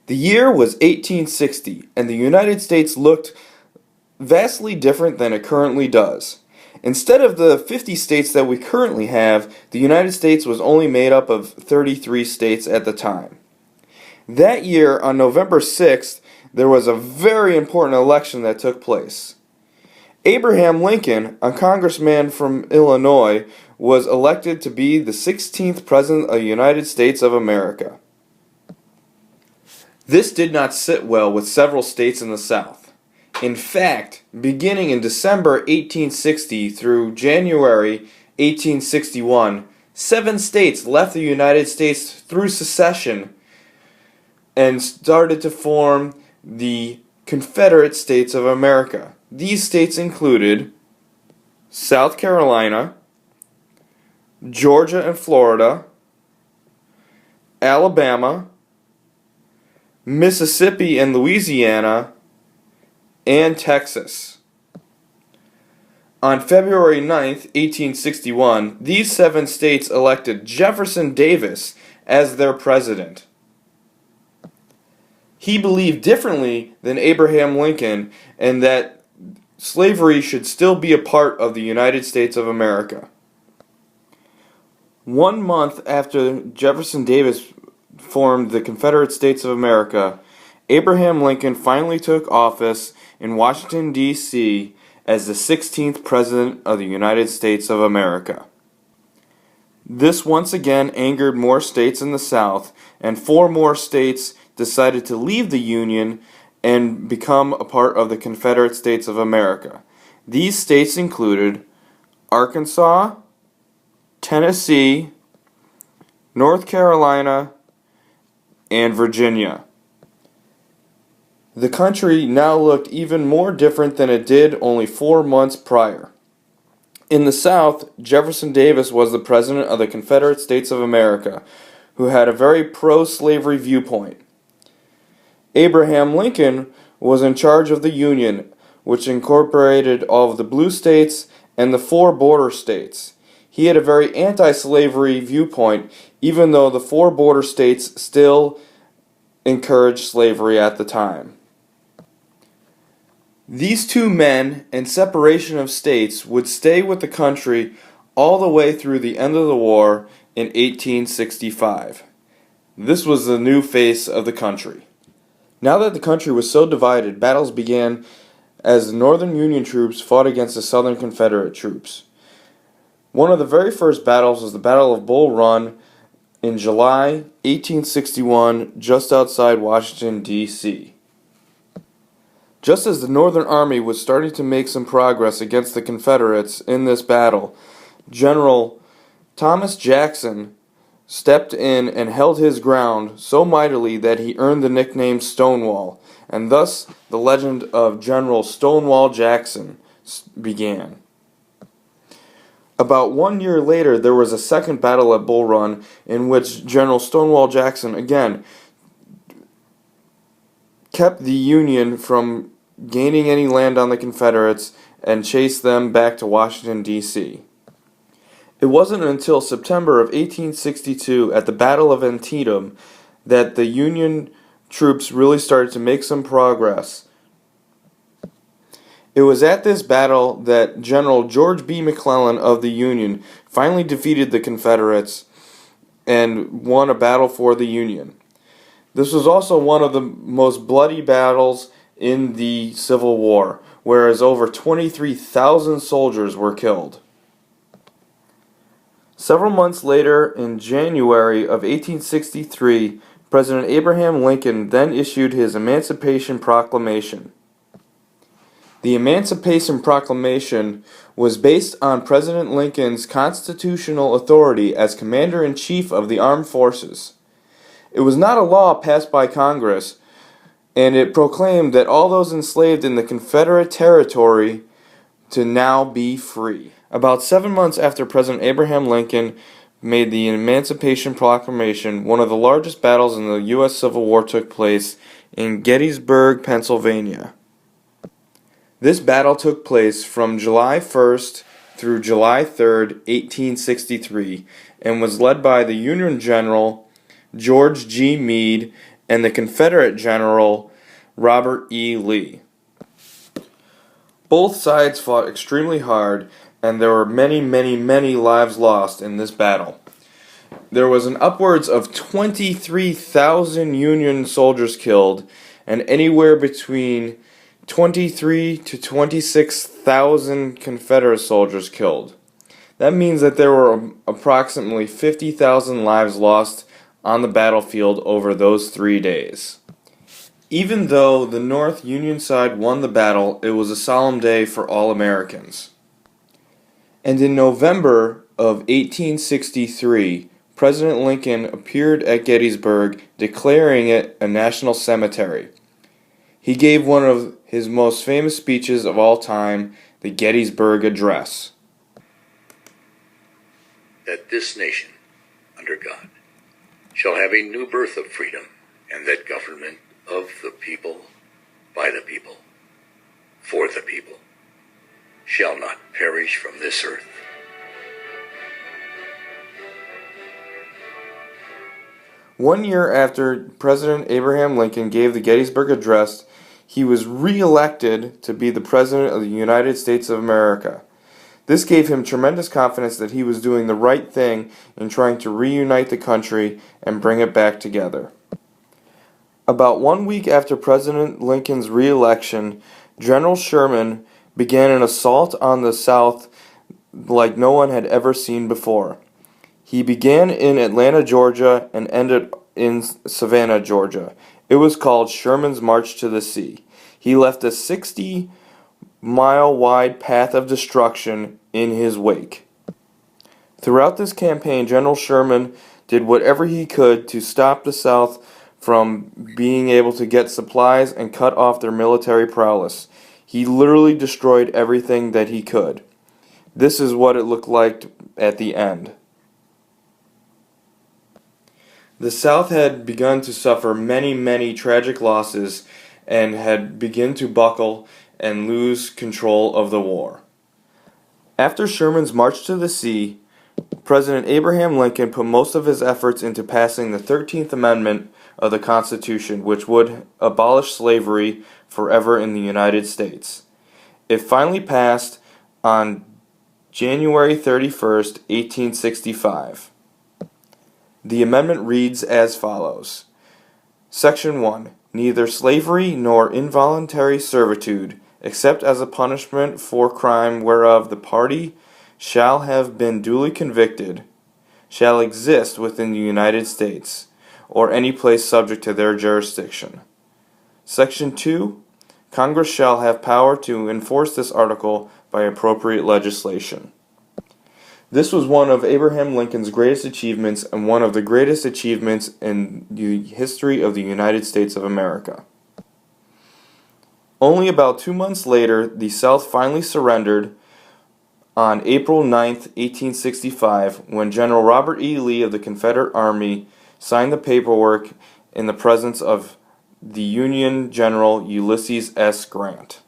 The year was 1860, and the United States looked vastly different than it currently does. Instead of the 50 states that we currently have, the United States was only made up of 33 states at the time. That year, on November 6th, there was a very important election that took place. Abraham Lincoln, a congressman from Illinois, was elected to be the 16th President of the United States of America. This did not sit well with several states in the South. In fact, beginning in December 1860 through January 1861, 7 states left the United States through secession and started to form the Confederate States of America. These states included South Carolina, Georgia and Florida, Alabama, Mississippi and Louisiana, and Texas. On February 9th, 1861, these 7 states elected Jefferson Davis as their president. He believed differently than Abraham Lincoln and that slavery should still be a part of the United States of America. 1 month after Jefferson Davis formed the Confederate States of America, Abraham Lincoln finally took office in Washington, D.C. as the 16th President of the United States of America. This once again angered more states in the South, and 4 more states decided to leave the Union and become a part of the Confederate States of America. These states included Arkansas, Tennessee, North Carolina, and Virginia. The country now looked even more different than it did only 4 months prior. In the South, Jefferson Davis was the President of the Confederate States of America, who had a very pro-slavery viewpoint. Abraham Lincoln was in charge of the Union, which incorporated all of the blue states and the 4 border states. He had a very anti-slavery viewpoint, even though the 4 border states still encouraged slavery at the time. These 2 men and separation of states would stay with the country all the way through the end of the war in 1865. This was the new face of the country. Now that the country was so divided, battles began as the Northern Union troops fought against the Southern Confederate troops. One of the very first battles was the Battle of Bull Run in July 1861, just outside Washington, D.C. Just as the Northern Army was starting to make some progress against the Confederates in this battle, General Thomas Jackson stepped in and held his ground so mightily that he earned the nickname Stonewall, and thus the legend of General Stonewall Jackson began. About 1 year later, there was a second battle at Bull Run in which General Stonewall Jackson again kept the Union from gaining any land on the Confederates and chased them back to Washington, D.C. It wasn't until September of 1862 at the Battle of Antietam that the Union troops really started to make some progress. It was at this battle that General George B. McClellan of the Union finally defeated the Confederates and won a battle for the Union. This was also one of the most bloody battles in the Civil War, whereas over 23,000 soldiers were killed. Several months later, in January of 1863, President Abraham Lincoln then issued his Emancipation Proclamation. The Emancipation Proclamation was based on President Lincoln's constitutional authority as Commander-in-Chief of the Armed Forces. It was not a law passed by Congress, and it proclaimed that all those enslaved in the Confederate territory to now be free. About 7 months after President Abraham Lincoln made the Emancipation Proclamation, one of the largest battles in the U.S. Civil War took place in Gettysburg, Pennsylvania. This battle took place from July 1st through July 3rd, 1863, and was led by the Union General George G. Meade and the Confederate General Robert E. Lee. Both sides fought extremely hard, and there were many, many, many lives lost in this battle. There was an upwards of 23,000 Union soldiers killed, and anywhere between 23 to 26,000 Confederate soldiers killed. That means that there were approximately 50,000 lives lost on the battlefield over those 3 days. Even though the North Union side won the battle, it was a solemn day for all Americans. And in November of 1863, President Lincoln appeared at Gettysburg, declaring it a national cemetery. He gave one of his most famous speeches of all time, the Gettysburg Address. That this nation, under God, shall have a new birth of freedom, and that government of the people, by the people, for the people, shall not perish from this earth. One year after President Abraham Lincoln gave the Gettysburg Address, he was re-elected to be the President of the United States of America. This gave him tremendous confidence that he was doing the right thing in trying to reunite the country and bring it back together. About 1 week after President Lincoln's re-election, General Sherman began an assault on the South like no one had ever seen before. He began in Atlanta, Georgia, and ended in Savannah, Georgia. It was called Sherman's March to the Sea. He left a 60-mile-wide path of destruction in his wake. Throughout this campaign, General Sherman did whatever he could to stop the South from being able to get supplies and cut off their military prowess. He literally destroyed everything that he could. This is what it looked like at the end. The South had begun to suffer many, many tragic losses and had begun to buckle and lose control of the war. After Sherman's march to the sea, President Abraham Lincoln put most of his efforts into passing the 13th Amendment of the Constitution, which would abolish slavery forever in the United States. It finally passed on January 31st, 1865. The amendment reads as follows. Section 1. Neither slavery nor involuntary servitude, except as a punishment for crime whereof the party shall have been duly convicted, shall exist within the United States, or any place subject to their jurisdiction. Section 2. Congress shall have power to enforce this article by appropriate legislation. This was one of Abraham Lincoln's greatest achievements and one of the greatest achievements in the history of the United States of America. Only about 2 months later, the South finally surrendered on April 9, 1865, when General Robert E. Lee of the Confederate Army signed the paperwork in the presence of the Union General Ulysses S. Grant.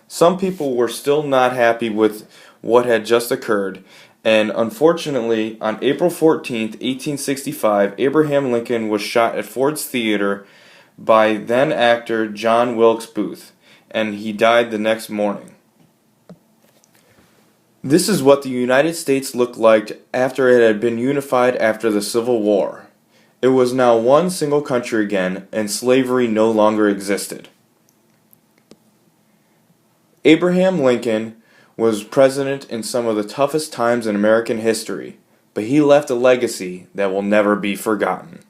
Some people were still not happy with what had just occurred, and unfortunately, on April 14, 1865, Abraham Lincoln was shot at Ford's Theater by then actor John Wilkes Booth, and he died the next morning. This is what the United States looked like after it had been unified after the Civil War. It was now one single country again, and slavery no longer existed. Abraham Lincoln was president in some of the toughest times in American history, but he left a legacy that will never be forgotten.